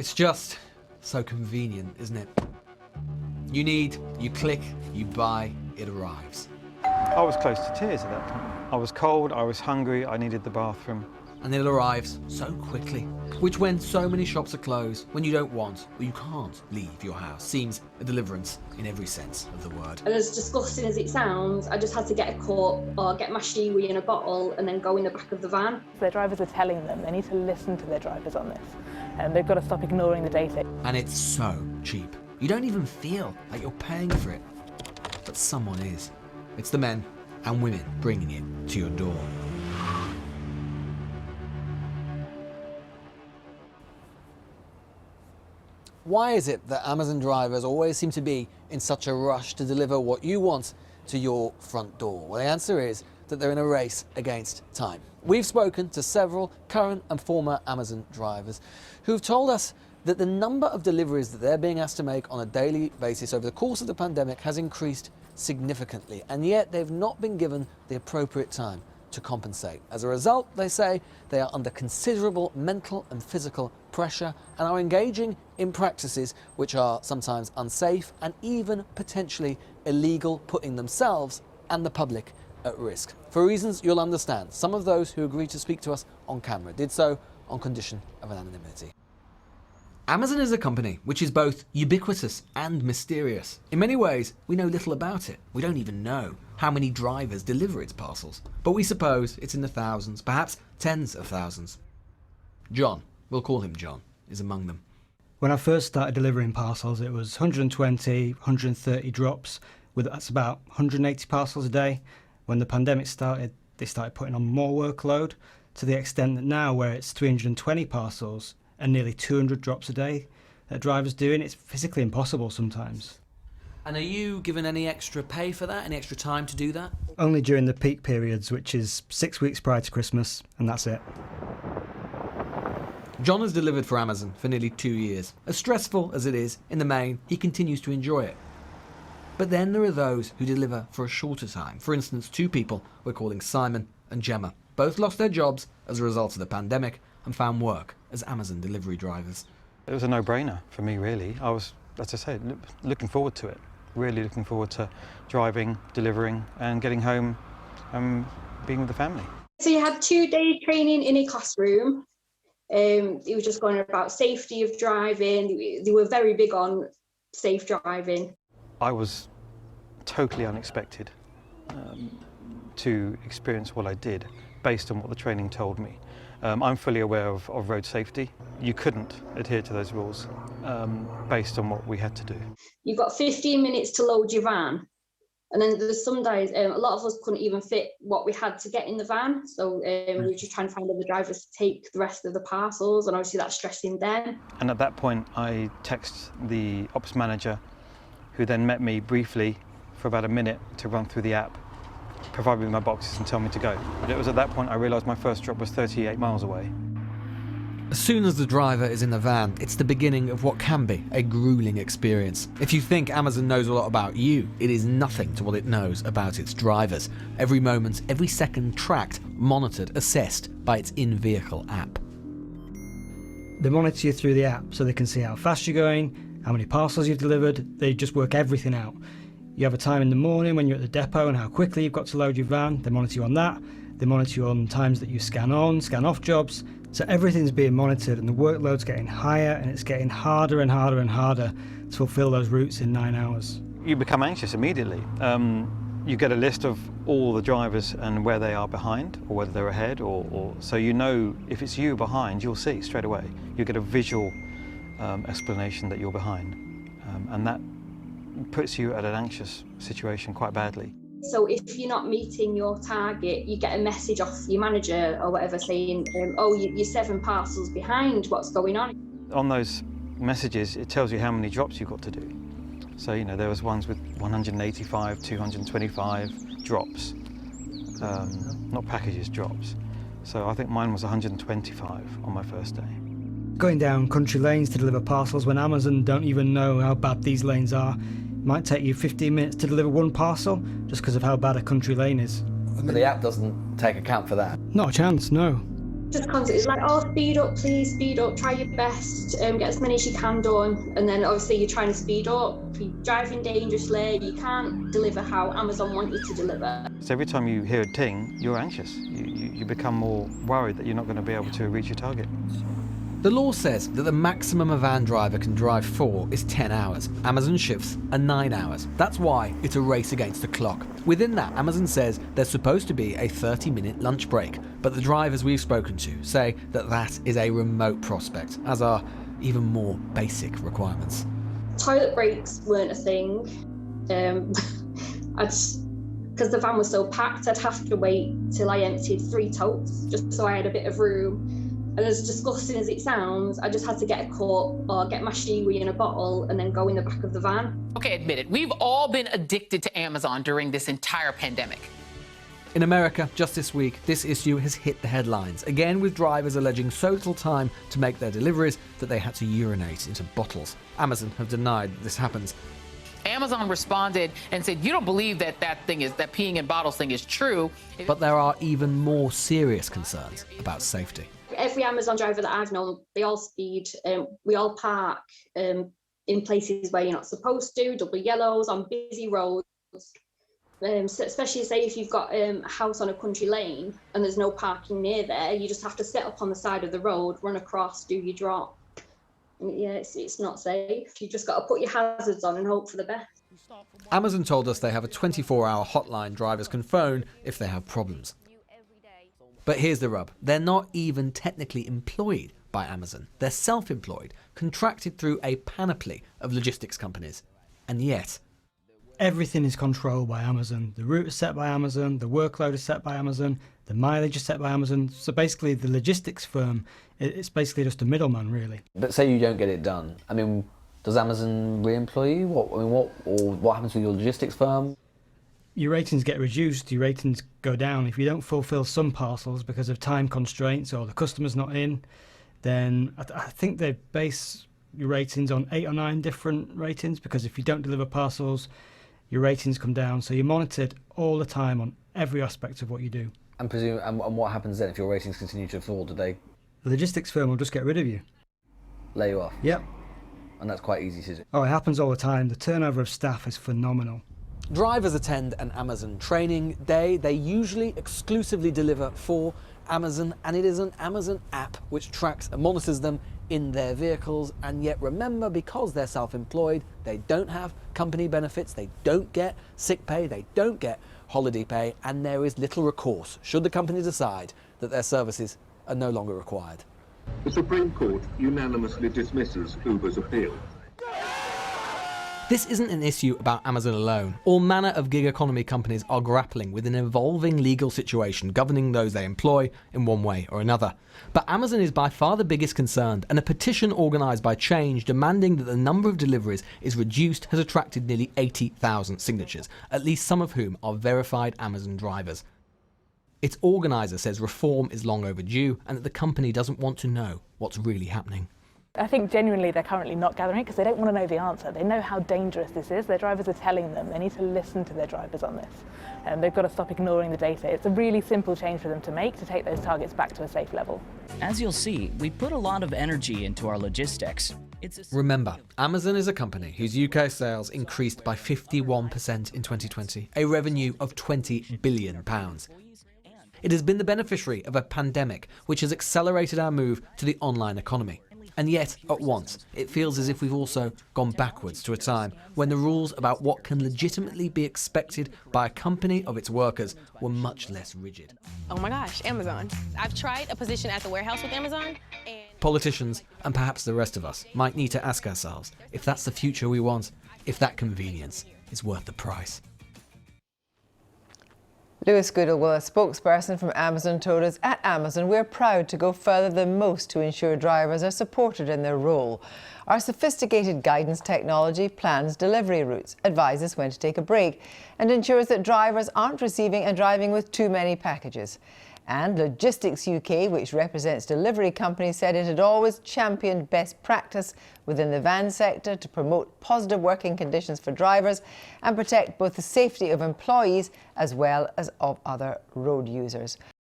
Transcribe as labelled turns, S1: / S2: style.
S1: It's just so convenient, isn't it? You need, you click, you buy, it arrives.
S2: I was close to tears at that point. I was cold, I was hungry, I needed the bathroom.
S1: And it arrives so quickly, which when so many shops are closed, when you don't want or you can't leave your house, seems a deliverance in every sense of the word.
S3: And as disgusting as it sounds, I just had to get a cup or get my shiwi in a bottle and then go in the back of the van.
S4: Their drivers are telling them they need to listen to their drivers on this, and they've got to stop ignoring the data.
S1: And it's so cheap. You don't even feel like you're paying for it, but someone is. It's the men and women bringing it to your door. Why is it that Amazon drivers always seem to be in such a rush to deliver what you want to your front door? Well, the answer is that they're in a race against time. We've spoken to several current and former Amazon drivers who've told us that the number of deliveries that they're being asked to make on a daily basis over the course of the pandemic has increased significantly, and yet they've not been given the appropriate time to compensate. As a result, they say they are under considerable mental and physical pressure and are engaging in practices which are sometimes unsafe and even potentially illegal, putting themselves and the public at risk. For reasons you'll understand, some of those who agreed to speak to us on camera did so on condition of anonymity. Amazon is a company which is both ubiquitous and mysterious. In many ways, we know little about it. We don't even know how many drivers deliver its parcels. But we suppose it's in the thousands, perhaps tens of thousands. John, we'll call him John, is among them.
S5: When I first started delivering parcels, it was 120, 130 drops, that's about 180 parcels a day. When the pandemic started, they started putting on more workload, to the extent that now where it's 320 parcels and nearly 200 drops a day that drivers doing, it's physically impossible sometimes.
S1: And are you given any extra pay for that, any extra time to do that?
S5: Only during the peak periods, which is 6 weeks prior to Christmas, and that's it.
S1: John has delivered for Amazon for nearly 2 years. As stressful as it is, in the main, he continues to enjoy it. But then there are those who deliver for a shorter time. For instance, two people we're calling Simon and Gemma. Both lost their jobs as a result of the pandemic and found work as Amazon delivery drivers.
S2: It was a no-brainer for me, really. I was, as I said, looking forward to it. Really looking forward to driving, delivering and getting home and being with the family.
S3: So you had 2 days training in a classroom. It was just going about safety of driving. They were very big on safe driving.
S2: I was totally unexpected to experience what I did based on what the training told me. I'm fully aware of road safety. You couldn't adhere to those rules based on what we had to do.
S3: You've got 15 minutes to load your van. And then there's some days, a lot of us couldn't even fit what we had to get in the van. So we were just trying to find other drivers to take the rest of the parcels. And obviously that's stressing them.
S2: And at that point, I texted the ops manager, who then met me briefly for about a minute to run through the app, provide me with my boxes and tell me to go. But it was at that point I realised my first drop was 38 miles away.
S1: As soon as the driver is in the van, it's the beginning of what can be a grueling experience. If you think Amazon knows a lot about you, it is nothing to what it knows about its drivers. Every moment, every second tracked, monitored, assessed by its in-vehicle app.
S5: They monitor you through the app so they can see how fast you're going, how many parcels you've delivered. They just work everything out. You have a time in the morning when you're at the depot and how quickly you've got to load your van. They monitor you on that. They monitor you on times that you scan on, scan off jobs. So everything's being monitored and the workload's getting higher and it's getting harder and harder and harder to fulfill those routes in 9 hours.
S2: You become anxious immediately. You get a list of all the drivers and where they are behind or whether they're ahead, or so you know if it's you behind, you'll see straight away. You get a visual explanation that you're behind, and that puts you at an anxious situation quite badly.
S3: So if you're not meeting your target, you get a message off your manager or whatever saying, oh, you're 7 parcels behind, what's going on?
S2: On those messages, it tells you how many drops you've got to do. So, you know, there was ones with 185, 225 drops, not packages, drops. So I think mine was 125 on my first day.
S5: Going down country lanes to deliver parcels when Amazon don't even know how bad these lanes are. It might take you 15 minutes to deliver 1 parcel just because of how bad a country lane is.
S1: But the app doesn't take account for that.
S5: Not a chance, no.
S3: just constantly, it's like, oh, speed up, please, speed up, try your best, get as many as you can done. And then obviously you're trying to speed up, you're driving dangerously, you can't deliver how Amazon want you to deliver.
S2: So every time you hear a ting, you're anxious. You become more worried that you're not going to be able to reach your target.
S1: The law says that the maximum a van driver can drive for is 10 hours. Amazon shifts are 9 hours. That's why it's a race against the clock. Within that, Amazon says there's supposed to be a 30-minute lunch break, but the drivers we've spoken to say that that is a remote prospect, as are even more basic requirements.
S3: Toilet breaks weren't a thing. Because the van was so packed, I'd have to wait till I emptied 3 totes just so I had a bit of room. And as disgusting as it sounds, I just had to get a cup or get my shiwi in a bottle and then go in the back of the van.
S6: Okay, admit it. We've all been addicted to Amazon during this entire pandemic.
S1: In America, just this week, this issue has hit the headlines, again with drivers alleging so little time to make their deliveries that they had to urinate into bottles. Amazon have denied that this happens.
S6: Amazon responded and said, you don't believe that peeing in bottles thing is true.
S1: But there are even more serious concerns about safety.
S3: Every Amazon driver that I've known, they all speed. We all park in places where you're not supposed to, double yellows on busy roads. So especially say if you've got a house on a country lane and there's no parking near there, you just have to set up on the side of the road, run across, do your drop. And yeah, it's not safe. You just got to put your hazards on and hope for the best.
S1: Amazon told us they have a 24-hour hotline drivers can phone if they have problems. But here's the rub. They're not even technically employed by Amazon. They're self-employed, contracted through a panoply of logistics companies. And yet,
S5: everything is controlled by Amazon. The route is set by Amazon, the workload is set by Amazon, the mileage is set by Amazon. So basically the logistics firm, it's basically just a middleman, really.
S1: but say you don't get it done. I mean, does Amazon re-employ you? What happens with your logistics firm?
S5: Your ratings get reduced, your ratings go down. If you don't fulfill some parcels because of time constraints or the customer's not in, then I think they base your ratings on 8 or 9 different ratings, because if you don't deliver parcels, your ratings come down. So you're monitored all the time on every aspect of what you do.
S1: And what happens then if your ratings continue to fall? Do they
S5: The logistics firm will just get rid of you.
S1: lay you off?
S5: Yep.
S1: And that's quite easy to do.
S5: Oh, it happens all the time. The turnover of staff is phenomenal.
S1: Drivers attend an Amazon training day. They usually exclusively deliver for Amazon, and it is an Amazon app which tracks and monitors them in their vehicles. And yet remember, because they're self-employed, they don't have company benefits, they don't get sick pay, they don't get holiday pay, and there is little recourse should the company decide that their services are no longer required.
S7: The Supreme Court unanimously dismisses Uber's appeal.
S1: This isn't an issue about Amazon alone. All manner of gig economy companies are grappling with an evolving legal situation governing those they employ in one way or another. But Amazon is by far the biggest concerned, and a petition organised by Change demanding that the number of deliveries is reduced has attracted nearly 80,000 signatures, at least some of whom are verified Amazon drivers. Its organiser says reform is long overdue and that the company doesn't want to know what's really happening.
S4: I think genuinely they're currently not gathering it because they don't want to know the answer. They know how dangerous this is. Their drivers are telling them. They need to listen to their drivers on this. They've got to stop ignoring the data. It's a really simple change for them to make to take those targets back to a safe level.
S8: As you'll see, we put a lot of energy into our logistics.
S1: Remember, Amazon is a company whose UK sales increased by 51% in 2020, a revenue of £20 billion. It has been the beneficiary of a pandemic which has accelerated our move to the online economy. And yet, at once, it feels as if we've also gone backwards to a time when the rules about what can legitimately be expected by a company of its workers were much less rigid.
S9: Oh my gosh, Amazon. I've tried a position at the warehouse with Amazon, and
S1: Politicians, and perhaps the rest of us, might need to ask ourselves if that's the future we want, if that convenience is worth the price.
S10: Goodall, a spokesperson from Amazon, told us at Amazon we're proud to go further than most to ensure drivers are supported in their role. Our sophisticated guidance technology plans delivery routes, advises when to take a break, and ensures that drivers aren't receiving and driving with too many packages. And Logistics UK, which represents delivery companies, said it had always championed best practice within the van sector to promote positive working conditions for drivers and protect both the safety of employees as well as of other road users.